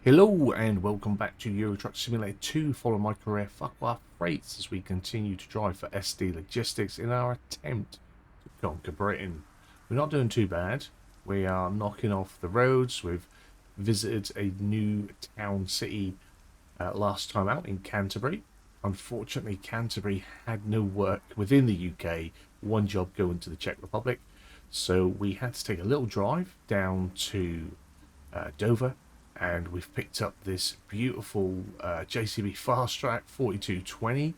Hello and welcome back to Euro Truck Simulator 2. Follow my career Farquar Freights as we continue to drive for SD Logistics in our attempt to conquer Britain. We're not doing too bad. We are knocking off the roads. We've visited a new town city last time out in Canterbury. Unfortunately, Canterbury had no work within the UK, one job going to the Czech Republic. So we had to take a little drive down to Dover, and we've picked up this beautiful JCB Fast Track 4220,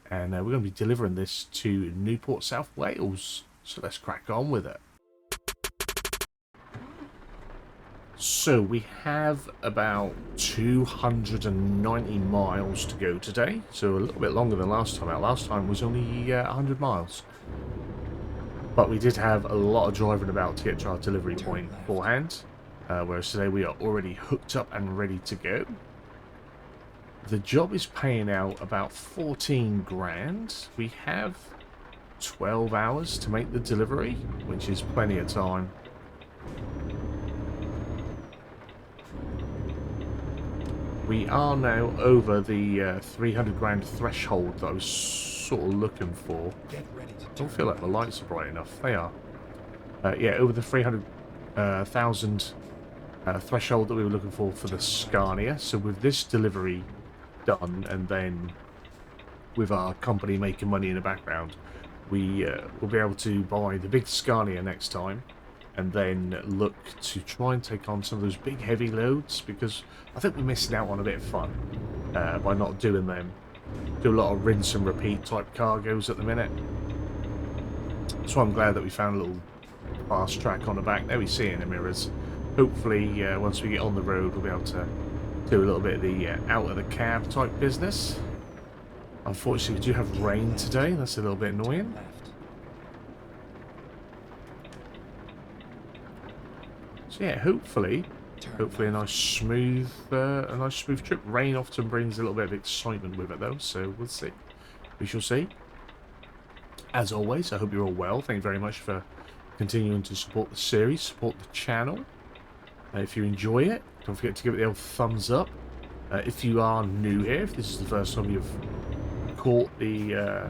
and we're going to be delivering this to Newport, South Wales. So let's crack on with it. So we have about 290 miles to go today, so a little bit longer than last time out. Last time was only 100 miles. But we did have a lot of driving about to get to our delivery point beforehand. Whereas today we are already hooked up and ready to go. The job is paying out about 14 grand. We have 12 hours to make the delivery, which is plenty of time. We are now over the 300 grand threshold that I was sort of looking for. I don't feel like the lights are bright enough. They are. Yeah, over the 300,000 threshold that we were looking for the Scania. So with this delivery done, and then with our company making money in the background, we will be able to buy the big Scania next time, and then look to try and take on some of those big heavy loads, because I think we're missing out on a bit of fun by not doing them. Do a lot of rinse and repeat type cargoes at the minute. So I'm glad that we found a little fast track on the back. There we see it in the mirrors. Hopefully, once we get on the road, we'll be able to do a little bit of the out of the cab type business. Unfortunately, we do have rain today. That's a little bit annoying. So yeah, hopefully a nice smooth trip. Rain often brings a little bit of excitement with it, though. So we'll see. We shall see. As always, I hope you're all well. Thank you very much for continuing to support the series, support the channel. If you enjoy it, don't forget to give it the old thumbs up. If you are new here, if this is the first time you've caught the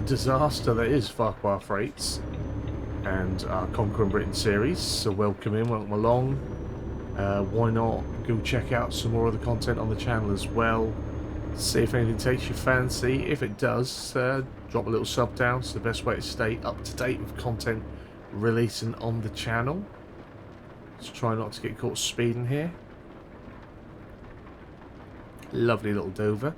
disaster that is Farquar Freights and our Conquering Britain series, so welcome in, welcome along. Why not go check out some more of the content on the channel as well. See if anything takes your fancy. If it does, drop a little sub down. It's the best way to stay up to date with content releasing on the channel. Let's try not to get caught speeding here. Lovely little Dover.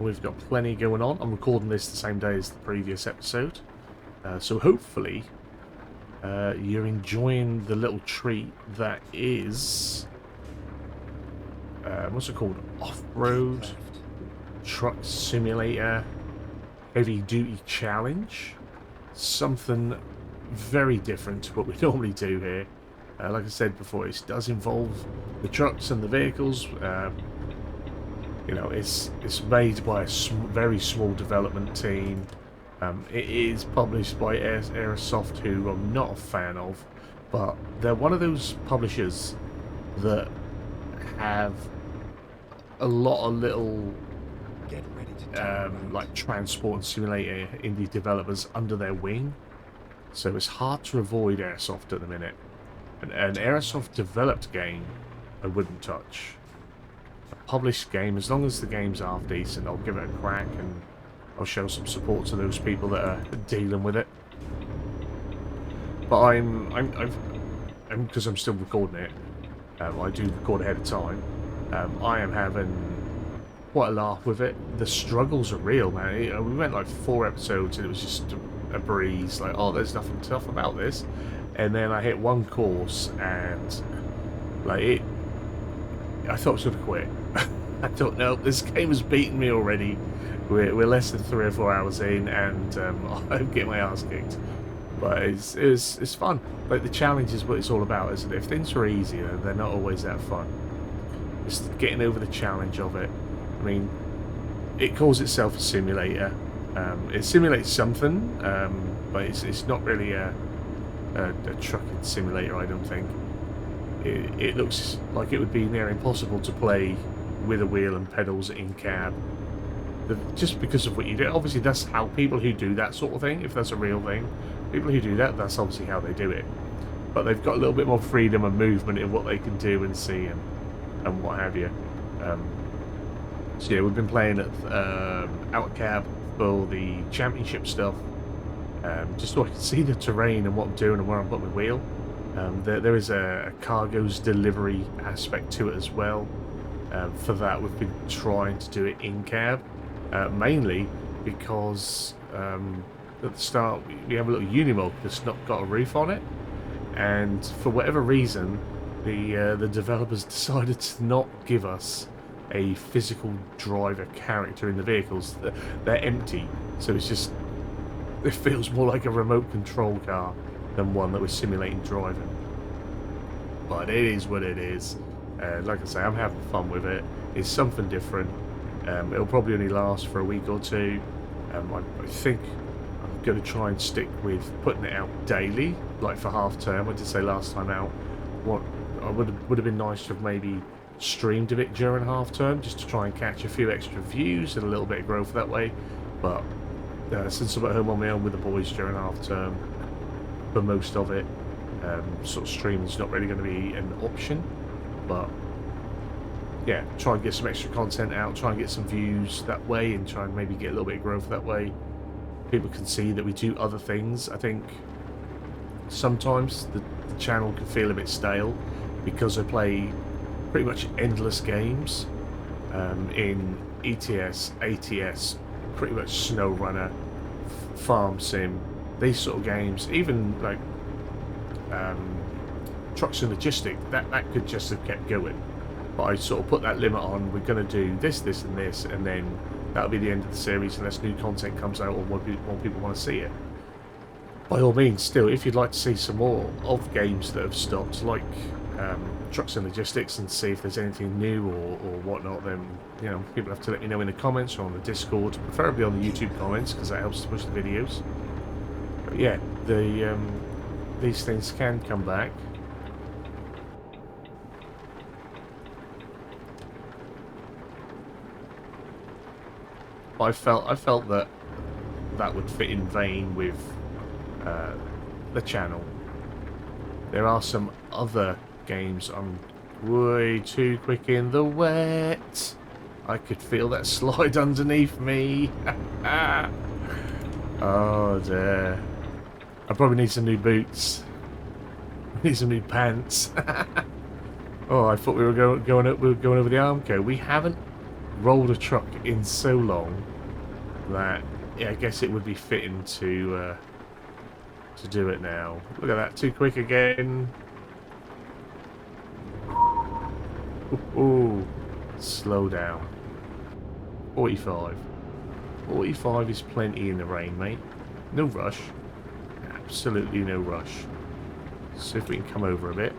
We've got plenty going on. I'm recording this the same day as the previous episode. So hopefully you're enjoying the little treat that is... what's it called? Off-road Truck Simulator Heavy Duty Challenge. Something very different to what we normally do here. Like I said before, it does involve the trucks and the vehicles. You know, it's made by a very small development team. It is published by Airsoft, who I'm not a fan of, but they're one of those publishers that have a lot of little like transport and simulator indie developers under their wing, so it's hard to avoid Airsoft at the minute. An Airsoft developed game I wouldn't touch. A published game, as long as the game's half decent, I'll give it a crack and I'll show some support to those people that are dealing with it. But I'm because I'm still recording it. I do record ahead of time. I am having quite a laugh with it. The struggles are real, man. We went like 4 episodes and it was just a breeze. Like, oh, there's nothing tough about this. And then I hit one course and like I thought I was gonna quit. I thought, no, this game has beaten me already. We're less than 3 or 4 hours in, and I'm getting my ass kicked. But it's fun. Like, the challenge is what it's all about, isn't it? If things are easier, they're not always that fun. It's getting over the challenge of it. I mean, it calls itself a simulator. It simulates something, but it's not really a trucking simulator, I don't think. It looks like it would be near impossible to play with a wheel and pedals in cab. Just because of what you do. Obviously, that's how people who do that sort of thing, if that's a real thing, people who do that, that's obviously how they do it. But they've got a little bit more freedom and movement in what they can do and see and what have you. So yeah, we've been playing at out cab for the championship stuff, just so I can see the terrain and what I'm doing and where I'm putting my wheel. There is a cargo's delivery aspect to it as well. For that, we've been trying to do it in cab, mainly because at the start we have a little Unimog that's not got a roof on it, and for whatever reason, the developers decided to not give us a physical driver character in the vehicles. They're empty, so it feels more like a remote control car than one that we're simulating driving. But it is what it is. Like I say, I'm having fun with it. It's something different. It'll probably only last for a week or two. I think I'm going to try and stick with putting it out daily, like for half term. I did say last time out, what I would have been nice to have maybe streamed a bit during half term, just to try and catch a few extra views and a little bit of growth that way. But since I'm at home on my own with the boys during half term, for most of it, sort of streaming's not really going to be an option. But yeah, try and get some extra content out, try and get some views that way, and try and maybe get a little bit of growth that way. People can see that we do other things. I think sometimes the channel can feel a bit stale because I play pretty much endless games in ETS, ATS, pretty much SnowRunner, Farm Sim, these sort of games. Even like Trucks and Logistics, that could just have kept going. But I sort of put that limit on. We're going to do this, this, and this, and then that'll be the end of the series unless new content comes out or more people want to see it. By all means, still, if you'd like to see some more of games that have stopped, like Trucks and Logistics, and see if there's anything new or whatnot, then people have to let me know in the comments or on the Discord, preferably on the YouTube comments because that helps to push the videos. But yeah, these things can come back. I felt that would fit in vein with the channel. There are some other games I'm way too quick in the wet. I could feel that slide underneath me. Oh dear. I probably need some new boots. I need some new pants. Oh, I thought we were going over the Armco. We haven't rolled a truck in so long that yeah, I guess it would be fitting to do it now. Look at that, too quick again. Ooh, slow down. 45. 45 is plenty in the rain, mate. No rush. Absolutely no rush. See if we can come over a bit.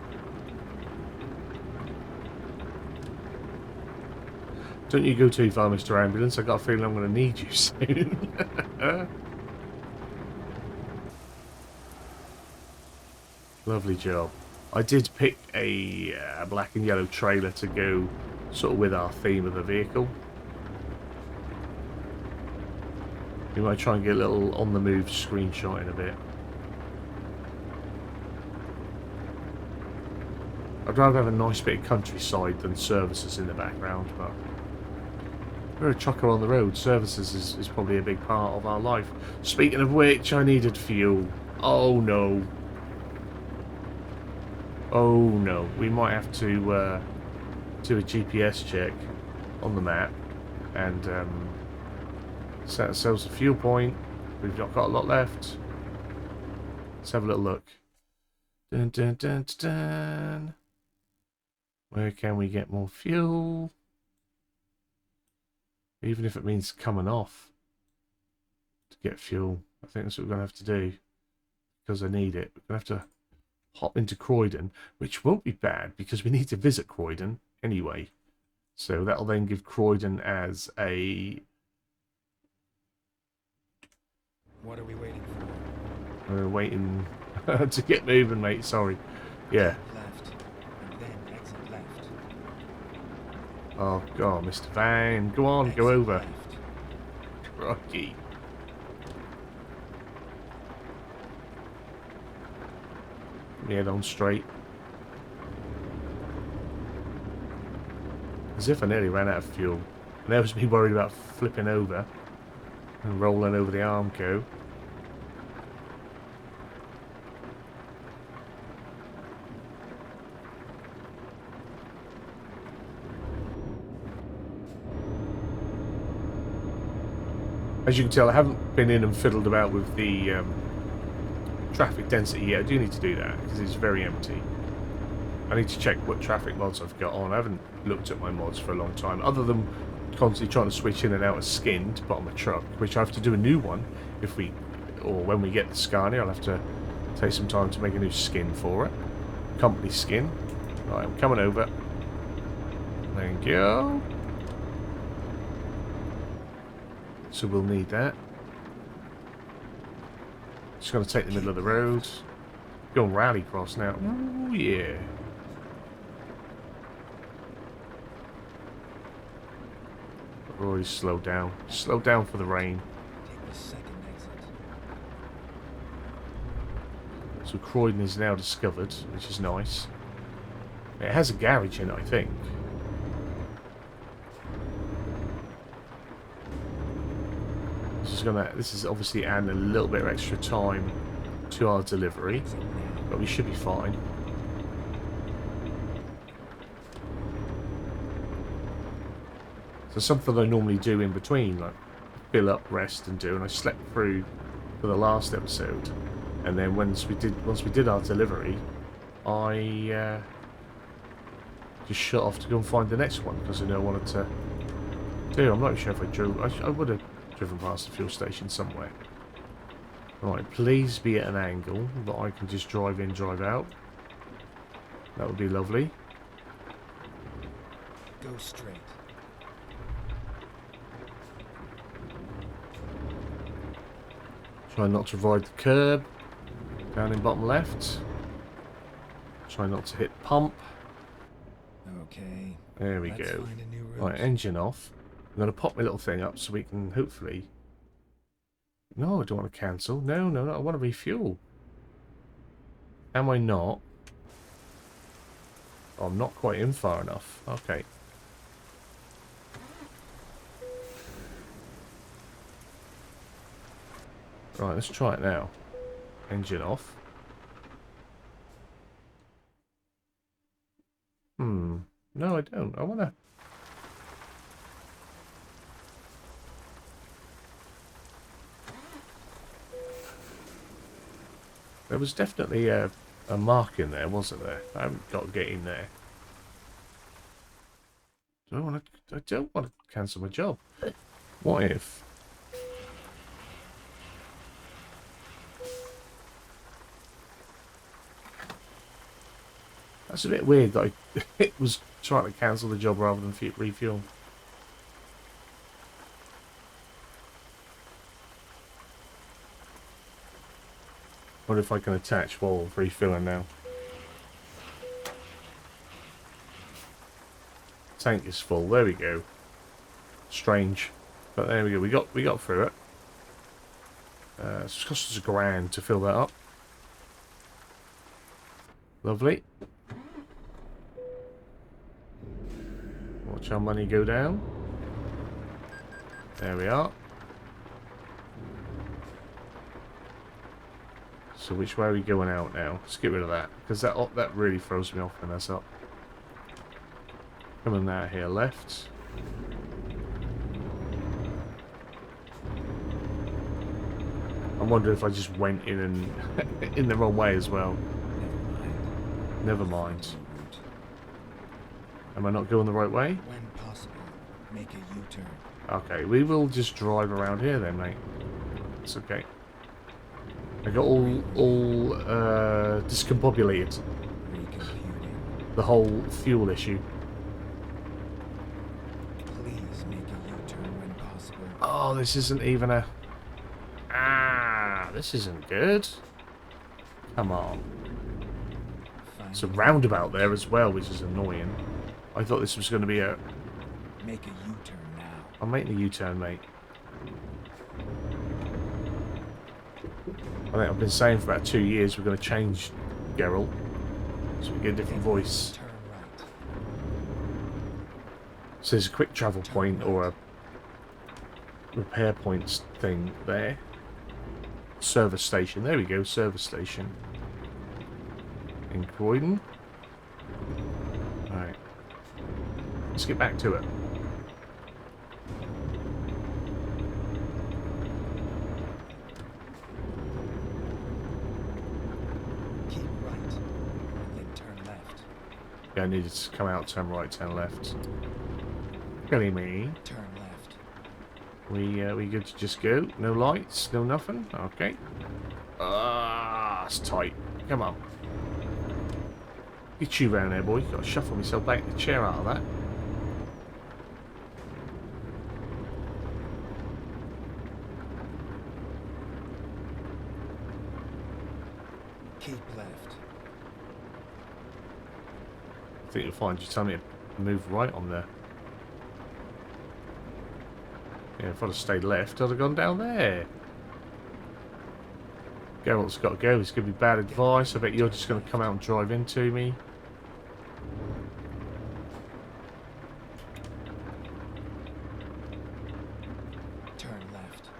Don't you go too far, Mr. Ambulance. I got a feeling I'm going to need you soon. Lovely job. I did pick a black and yellow trailer to go sort of with our theme of the vehicle. We might try and get a little on-the-move screenshot in a bit. I'd rather have a nice bit of countryside than services in the background, but we're a trucker on the road. Services is probably a big part of our life. Speaking of which, I needed fuel. Oh no. Oh no. We might have to do a GPS check on the map and set ourselves a fuel point. We've not got a lot left. Let's have a little look. Dun, dun, dun, dun, dun. Where can we get more fuel? Even if it means coming off to get fuel. I think that's what we're going to have to do. Because I need it. We're going to have to hop into Croydon, which won't be bad because we need to visit Croydon anyway. So that'll then give Croydon as a What are we waiting for? We're waiting to get moving, mate. Sorry. Yeah. Left, and then exit left. Oh, God, Mr. Van. Go on, go Exit over. left. Rocky. Head on straight. As if I nearly ran out of fuel. And that was me worried about flipping over and rolling over the Armco. As you can tell, I haven't been in and fiddled about with the traffic density yet. I do need to do that because it's very empty. I need to check what traffic mods I've got on. I haven't looked at my mods for a long time, other than constantly trying to switch in and out of skin to put on my truck, which I have to do a new one if we, or when we get the Scania. I'll have to take some time to make a new skin for it. Company skin. Right, I'm coming over. Thank you. So we'll need that. Just going to take the middle of the road. Go on rallycross now. Oh yeah. I've already slowed down. Slow down for the rain. Take the second exit. So Croydon is now discovered, which is nice. It has a garage in it, I think. This is obviously adding a little bit of extra time to our delivery, but we should be fine. So something I normally do in between, like fill up, rest, and do, and I slept through for the last episode, and then once we did our delivery, I just shut off to go and find the next one because I know I wanted to do. I'm not sure if I drove. I would have driven past the fuel station somewhere. Right, please be at an angle that I can just drive in, drive out. That would be lovely. Go straight. Try not to ride the curb. Down in bottom left. Try not to hit pump. Okay. There we Let's go. find a new route. Right, engine off. I'm going to pop my little thing up so we can hopefully... No, I don't want to cancel. No, no, no. I want to refuel. Am I not? Oh, I'm not quite in far enough. Okay. Right, let's try it now. Engine off. No, I don't. I want to... There was definitely a mark in there, wasn't there? I haven't got to get in there. I don't want to cancel my job. What if? That's a bit weird that it was trying to cancel the job rather than refuel. Wonder if I can attach while refilling now. Tank is full. There we go. Strange, but there we go. We got through it. It's cost us £1,000 to fill that up. Lovely. Watch our money go down. There we are. So which way are we going out now? Let's get rid of that, because that really throws me off when that's up. Coming out here left. I'm wondering if I just went in and in the wrong way as well. Never mind. Am I not going the right way? When possible, make a U-turn. Okay, we will just drive around here then, mate. It's okay. I got all discombobulated. Recomputing. The whole fuel issue. Please make a U-turn when possible. Oh, this isn't even a... Ah! this isn't good. Come on. It's a Find roundabout there as well, which is annoying. I thought this was going to be a... Make a U-turn now. I'm making a U-turn, mate. I think I've been saying for about 2 years we're going to change Geralt. So we get a different voice. Turn right. So there's a quick travel point or a repair points thing there. Service station. There we go, service station. In Croydon. Alright. Let's get back to it. Keep right. Then turn left. Yeah, I needed to come out, turn right, turn left. Killing me. Turn left. We good to just go? No lights, no nothing? Okay. Ah, it's tight. Come on. Get you round there, boy. Got to shuffle myself back the chair out of that. Keep left. I think you'll find you tell me to move right on there. Yeah, if I'd have stayed left, I'd have gone down there. Geralt's got to go. It's going to be bad advice. I bet you're just going to come out and drive into me. Turn left.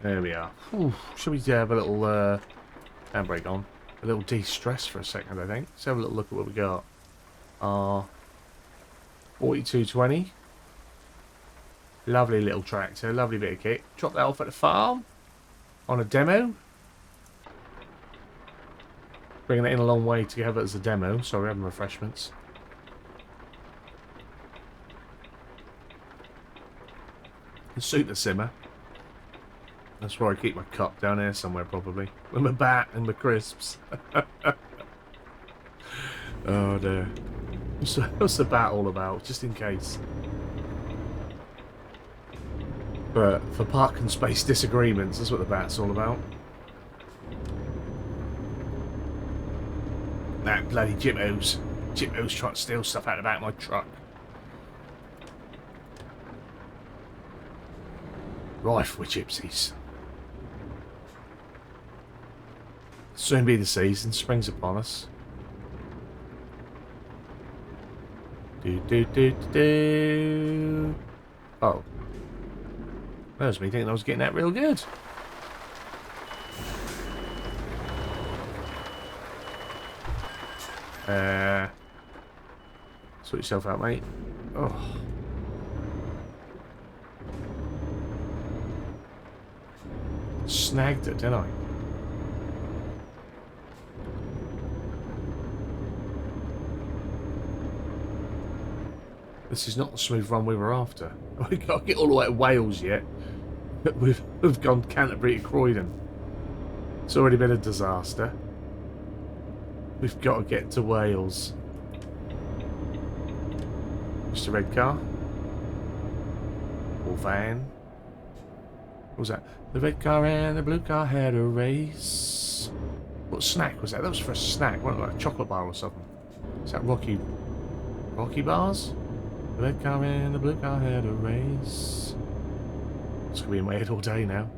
There we are. Whew. Should we have a little handbrake on? A little de-stress for a second, I think. Let's have a little look at what we got. 4220. Lovely little tractor, lovely bit of kit. Drop that off at the farm on a demo. Bringing it in a long way to have it as a demo. Sorry, having refreshments. Suit the simmer. That's where I keep my cup, down here somewhere probably. With my bat and my crisps. Oh dear. What's the bat all about? Just in case. But for parking space disagreements, that's what the bat's all about. That bloody Gyppos. Gyppos trying to steal stuff out of the back of my truck. Rife with gypsies. Soon be the season, spring's upon us. Do. Oh. That was me thinking I was getting that real good. Sort yourself out, mate. Oh. Snagged it, didn't I? This is not the smooth run we were after. We can't get all the way to Wales yet. We've gone Canterbury to Croydon. It's already been a disaster. We've got to get to Wales. Just a red car. Or van. What was that? The red car and the blue car had a race. What snack was that? That was for a snack. Wasn't it like a chocolate bar or something? Is that Rocky bars? The red car and the blue car had a race. It's going to be in my head all day now.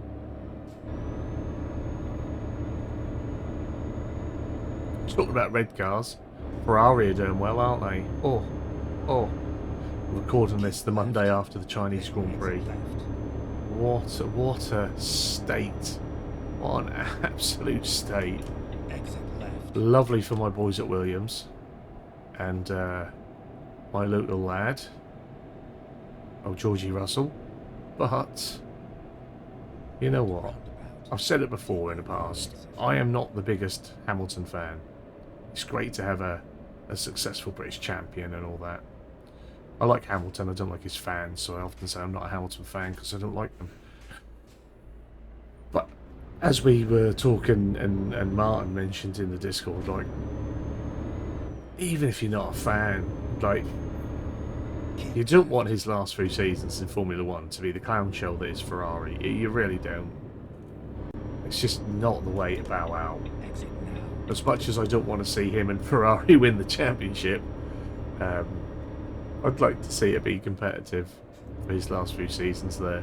Talking about red cars. Ferrari are doing well, aren't they? Oh. I'm recording this the Monday after the Chinese Grand Prix. What a state. What an absolute state. Exit left. Lovely for my boys at Williams. And my local lad. Oh, Georgie Russell. But, you know what? Roundabout. I've said it before in the past. I am not the biggest Hamilton fan. It's great to have a successful British champion and all that. I like Hamilton, I don't like his fans, so I often say I'm not a Hamilton fan because I don't like them. But as we were talking and Martin mentioned in the Discord, like, even if you're not a fan, like, Keep You don't left. want his last few seasons in Formula 1 to be the clown show that is Ferrari. You really don't. It's just not the way to bow out. Exit now. As much as I don't want to see him and Ferrari win the championship, I'd like to see it be competitive for his last few seasons there.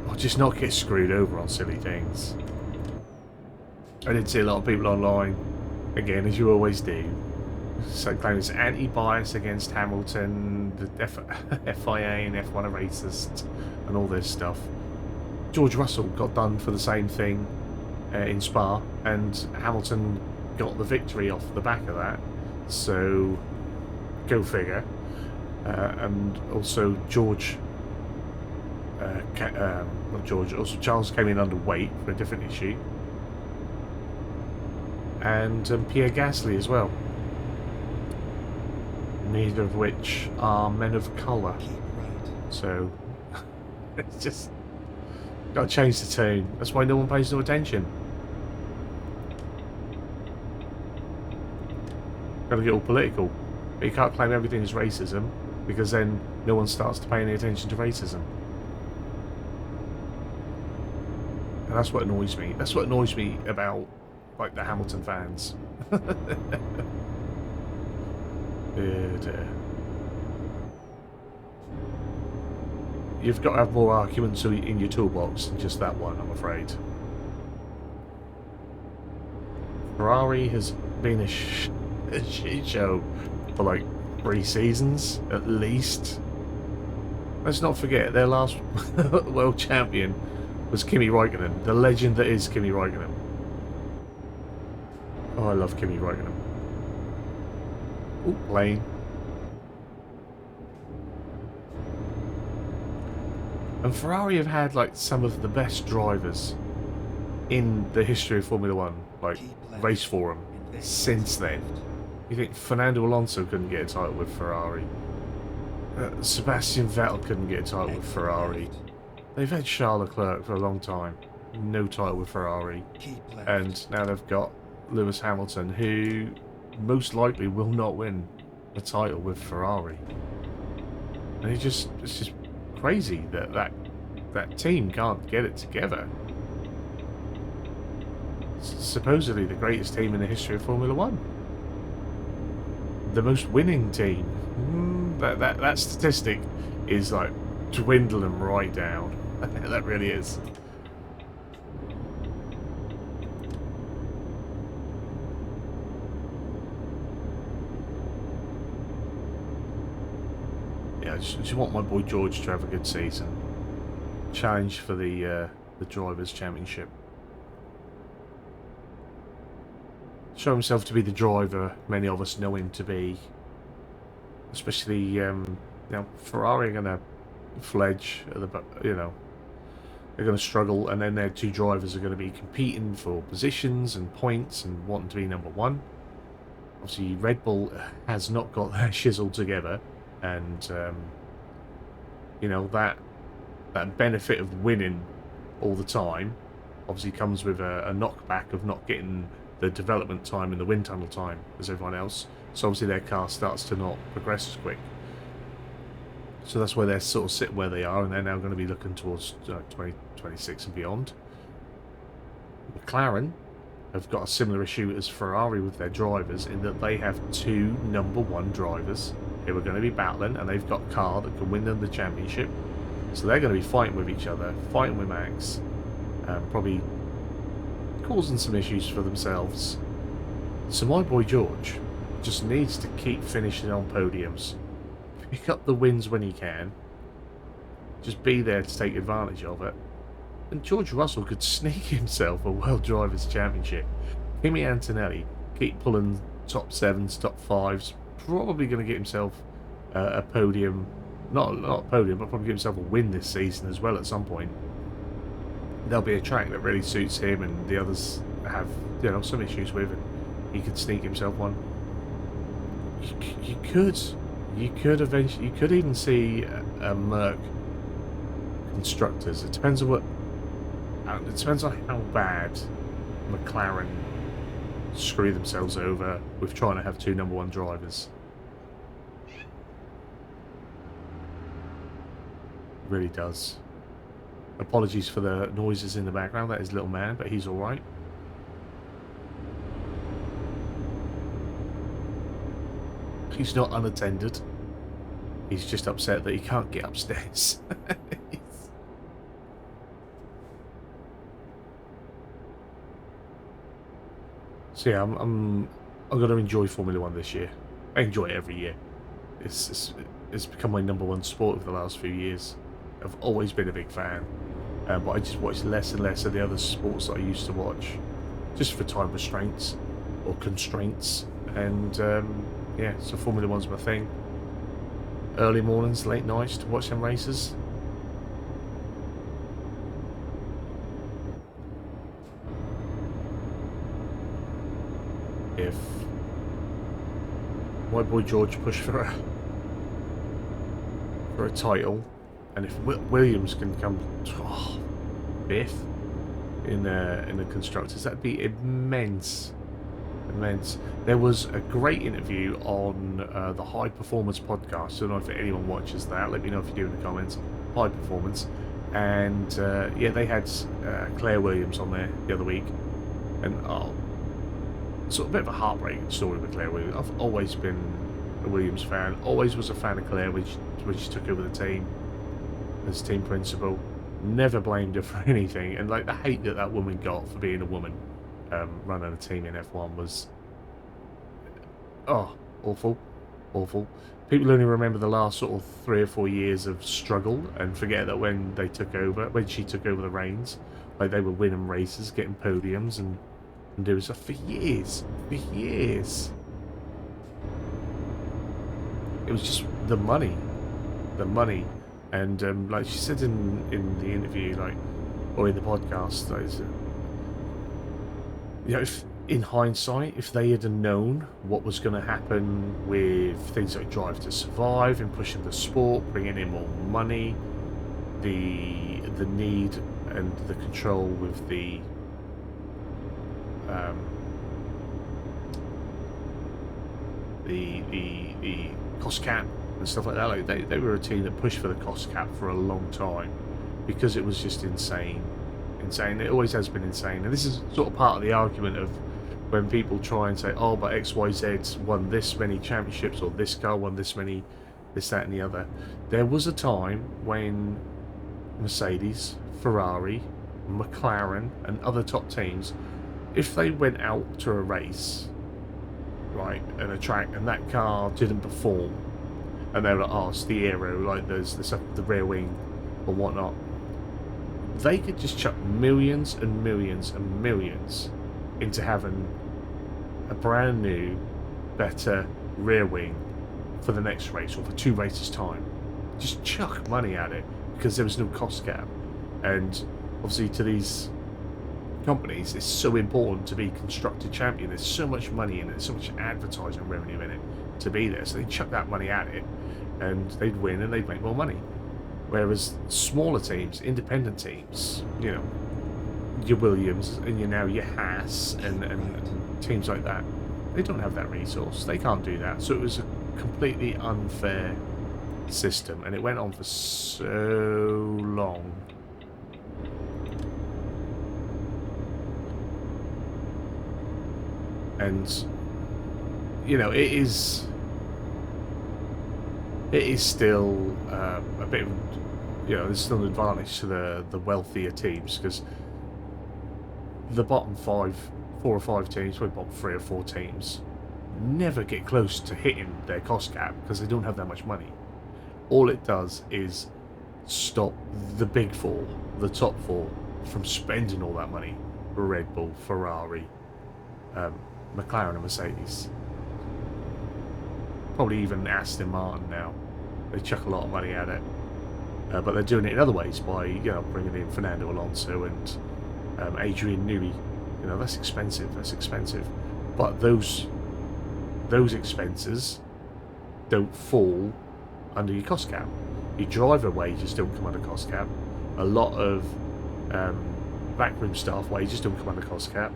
Or just not get screwed over on silly things. I did see a lot of people online, again, as you always do, so claiming it's anti-bias against Hamilton, the FIA and F1 are racist, and all this stuff. George Russell got done for the same thing in Spa, and Hamilton got the victory off the back of that. So, go figure. And also also Charles came in underweight for a different issue. And Pierre Gasly as well. Neither of which are men of colour. Keep right. So, it's just... got to change the tone. That's why no one pays no attention. Got to get all political. But you can't claim everything is racism, because then no one starts to pay any attention to racism. And that's what annoys me. That's what annoys me about, like, the Hamilton fans. You've got to have more arguments in your toolbox than just that one, I'm afraid. Ferrari has been a shit show for like 3 seasons at least. Let's not forget their last world champion was Kimi Räikkönen, the legend that is Kimi Räikkönen. Oh, I love Kimi Räikkönen. Oh, plane. And Ferrari have had like some of the best drivers in the history of Formula 1, like race forum, since then. You think Fernando Alonso couldn't get a title with Ferrari? Sebastian Vettel couldn't get a title with Ferrari. They've had Charles Leclerc for a long time, no title with Ferrari. And now they've got Lewis Hamilton, who most likely will not win a title with Ferrari. And it's just crazy that team can't get it together. Supposedly the greatest team in the history of Formula 1. The most winning team. That statistic is like dwindling right down. That really is. Yeah, I just want my boy George to have a good season. Challenge for the Drivers' Championship. Show himself to be the driver many of us know him to be. Especially, Ferrari are going to fledge at the, they're going to struggle, and then their 2 drivers are going to be competing for positions and points and wanting to be number 1. Obviously, Red Bull has not got their shizzle together, and that benefit of winning all the time obviously comes with a knockback of not getting the development time and the wind tunnel time as everyone else. So obviously their car starts to not progress as quick. So that's why they're sort of sitting where they are, and they're now going to be looking towards 2026 and beyond. McLaren have got a similar issue as Ferrari with their drivers, in that they have 2 number 1 drivers who are going to be battling, and they've got a car that can win them the championship. So they're going to be fighting with each other, fighting with Max, probably causing some issues for themselves. So my boy George just needs to keep finishing on podiums, pick up the wins when he can, just be there to take advantage of it. And George Russell could sneak himself a World Drivers' Championship. Kimi Antonelli keep pulling top 7s, top 5s, probably going to get himself a podium, not a podium, but probably get himself a win this season as well at some point. There'll be a track that really suits him and the others have, some issues with, and he could sneak himself one. You could eventually, you could even see a Merc constructors. It depends on how bad McLaren screw themselves over with trying to have 2 number 1 drivers. Really does. Apologies for the noises in the background. That is little man, but he's all right. He's not unattended. He's just upset that he can't get upstairs. So yeah, I'm going to enjoy Formula One this year. I enjoy it every year. It's become my #1 sport over the last few years. I've always been a big fan, but I just watch less and less of the other sports that I used to watch, just for time restraints or constraints. And yeah, so Formula One's my thing. Early mornings, late nights to watch them races. If my boy George pushed for a title, and if Williams can come fifth in the constructors, that'd be immense. Immense. There was a great interview on the High Performance podcast. I don't know if anyone watches that. Let me know if you do in the comments. High Performance, and yeah, they had Claire Williams on there the other week, and sort of a bit of a heartbreaking story with Claire Williams. I've always been a Williams fan. Always was a fan of Claire when she took over the team as team principal. Never blamed her for anything, and like the hate that woman got for being a woman. Running a team in F1 was awful. People only remember the last sort of 3 or 4 years of struggle and forget that when she took over the reins, like they were winning races, getting podiums and doing stuff for years. It was just the money, and like she said in the interview, like, or in the podcast, like, you know, if in hindsight, if they had known what was going to happen with things like Drive to Survive and pushing the sport, bringing in more money, the need and the control with the cost cap and stuff like that, like they were a team that pushed for the cost cap for a long time because it was just insane. It always has been insane, and this is sort of part of the argument of when people try and say, oh, but XYZ won this many championships, or this car won this many, this, that and the other. There was a time when Mercedes, Ferrari, McLaren and other top teams, if they went out to a race, right, and a track, and that car didn't perform, and they were like, oh, it's the aero, like there's the stuff with the rear wing or whatnot, they could just chuck millions and millions and millions into having a brand new, better rear wing for the next race or for 2 races time. Just chuck money at it because there was no cost cap. And obviously to these companies, it's so important to be constructor champion. There's so much money in it, so much advertising revenue in it to be there. So they chuck that money at it and they'd win and they'd make more money. Whereas smaller teams, independent teams, you know, your Williams and your Haas and teams like that, they don't have that resource. They can't do that. So it was a completely unfair system, and it went on for so long. And you know, it is still a bit of, you know, there's still an advantage to the wealthier teams, because the bottom 4 or 5 teams, probably bottom 3 or 4 teams, never get close to hitting their cost cap because they don't have that much money. All it does is stop the big 4, the top 4, from spending all that money. Red Bull, Ferrari, McLaren and Mercedes. Probably even Aston Martin now. They chuck a lot of money at it. But they're doing it in other ways by, you know, bringing in Fernando Alonso and Adrian Newey. You know, that's expensive. But those expenses don't fall under your cost cap. Your driver wages don't come under cost cap. A lot of backroom staff wages don't come under cost cap.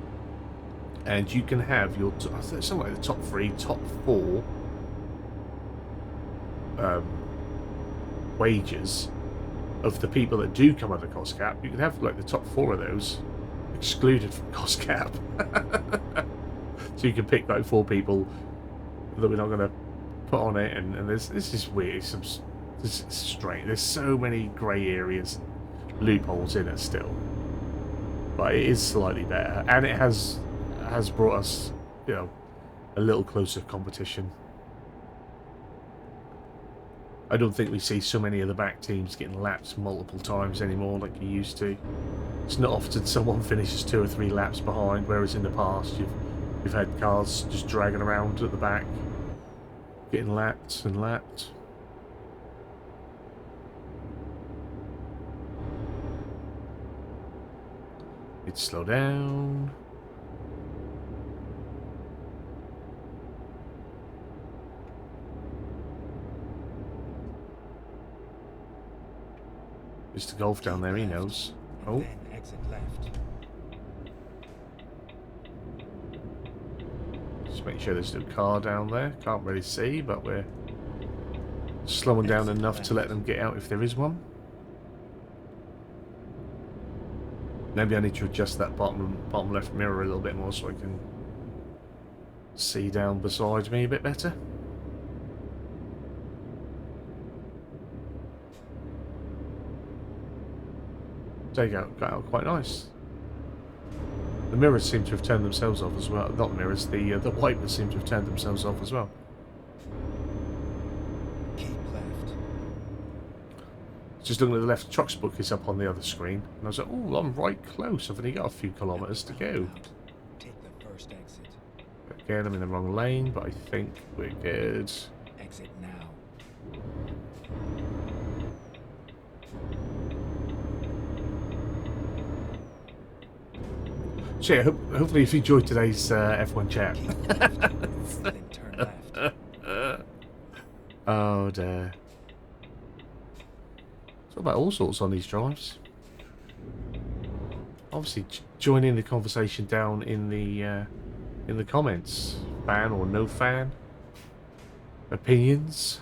And you can have your something like the top 3, top 4 wages of the people that do come under cost cap, you could have like the top 4 of those excluded from cost cap. So you can pick like 4 people that we're not going to put on it, and this is weird. This is strange. There's so many grey areas, loopholes in it still, but it is slightly better, and it has brought us, you know, a little closer competition. I don't think we see so many of the back teams getting lapped multiple times anymore like you used to. It's not often someone finishes 2 or 3 laps behind, whereas in the past you've had cars just dragging around at the back, getting lapped and lapped. Need to slow down. Mr. Golf down there, he knows. Oh. Then exit left. Just make sure there's no car down there. Can't really see, but we're slowing down enough to let them get out if there is one. Maybe I need to adjust that bottom left mirror a little bit more so I can see down beside me a bit better. There you go, got out quite nice. The mirrors seem to have turned themselves off as well. Not the mirrors, the wipers seem to have turned themselves off as well. Keep left. Just looking at the left, Trucks book is up on the other screen, and I was like, oh, I'm right close. I've only got a few kilometres to go. Take the first exit. Again, I'm in the wrong lane, but I think we're good. Exit now. So yeah, hopefully if you enjoyed today's F1 chat. Keep left. Then turn left. Oh dear. It's about all sorts on these drives. Obviously, join in the conversation down in the comments. Fan or no fan? Opinions?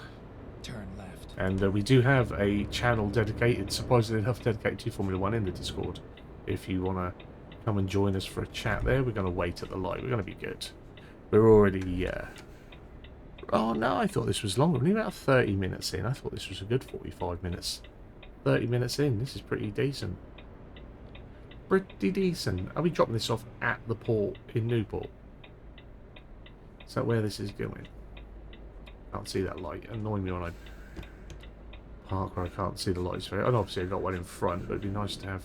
Turn left. And we do have a channel dedicated, surprisingly enough, dedicated to Formula 1 in the Discord. If you want to come and join us for a chat there, we're going to wait at the light. We're going to be good. We're already... Oh, no, I thought this was longer. We're only about 30 minutes in. I thought this was a good 45 minutes. 30 minutes in. This is pretty decent. Pretty decent. Are we dropping this off at the port in Newport? Is that where this is going? Can't see that light. Annoying me when I park where I can't see the lights very. And obviously I've got one in front, but it'd be nice to have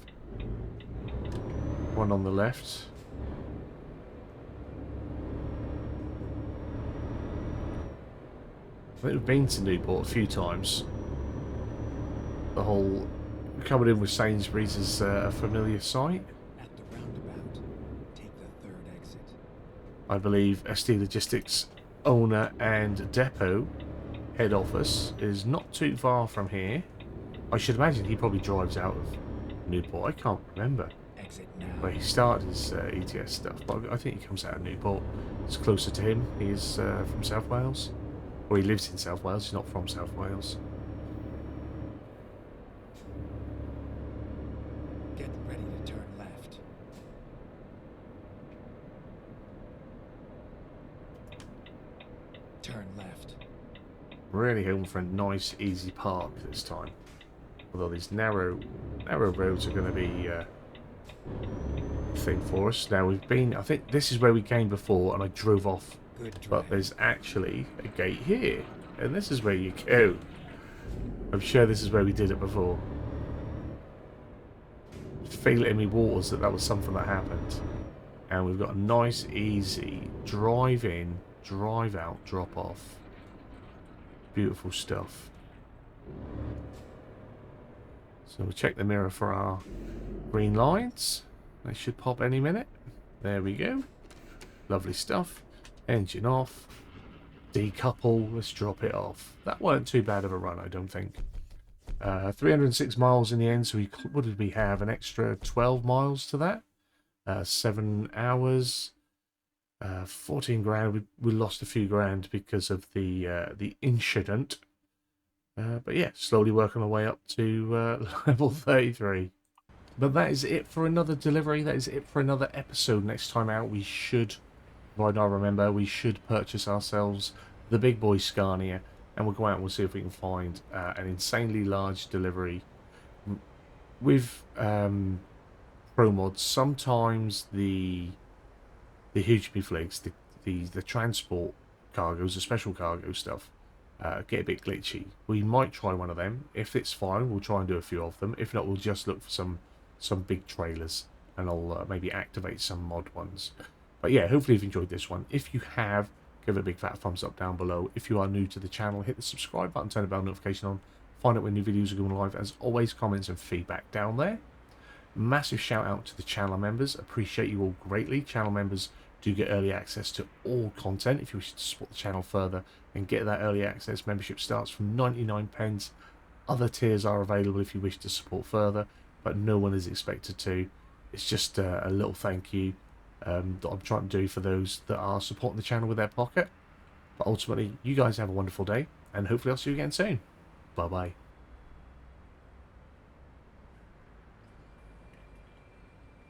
one on the left. I think we've been to Newport a few times. The whole coming in with Sainsbury's is a familiar sight. At the roundabout, take the third exit. I believe SD Logistics owner and depot head office is not too far from here. I should imagine he probably drives out of Newport. I can't remember Exit now. where he started his ETS stuff, but I think he comes out of Newport. It's closer to him. He's from South Wales. Or he lives in South Wales. He's not from South Wales. Get ready to turn left. Turn left. Really hoping for a nice, easy park this time. Although these narrow roads are going to be a thing for us. Now we've been, I think this is where we came before, and I drove off. Good drive. But there's actually a gate here, and this is where you go. I'm sure this is where we did it before. Feel it in me waters that was something that happened. And we've got a nice, easy drive in, drive out, drop off. Beautiful stuff. So we'll check the mirror for our green lights. They should pop any minute. There we go. Lovely stuff. Engine off. Decouple. Let's drop it off. That weren't too bad of a run, I don't think. 306 miles in the end, so what did we have? An extra 12 miles to that? 7 hours. 14 grand. We lost a few grand because of the incident. But yeah, slowly working our way up to level 33. But that is it for another delivery. That is it for another episode. Next time out, we should, right now remember, we should purchase ourselves the big boy Scania, and we'll go out and we'll see if we can find an insanely large delivery with promods. Sometimes the huge flags, the transport cargoes, the special cargo stuff, get a bit glitchy. We might try one of them. If it's fine, we'll try and do a few of them. If not, we'll just look for some big trailers, and I'll maybe activate some mod ones. But yeah, hopefully you've enjoyed this one. If you have, give it a big fat thumbs up down below. If you are new to the channel, hit the subscribe button, turn the bell notification on, find out when new videos are going live. As always, comments and feedback down there. Massive shout out to the channel members. Appreciate you all greatly. Channel members do get early access to all content. If you wish to support the channel further and get that early access, membership starts from 99 pence. Other tiers are available if you wish to support further, but no one is expected to. It's just a little thank you that I'm trying to do for those that are supporting the channel with their pocket. But ultimately, you guys have a wonderful day, and hopefully I'll see you again soon. Bye bye.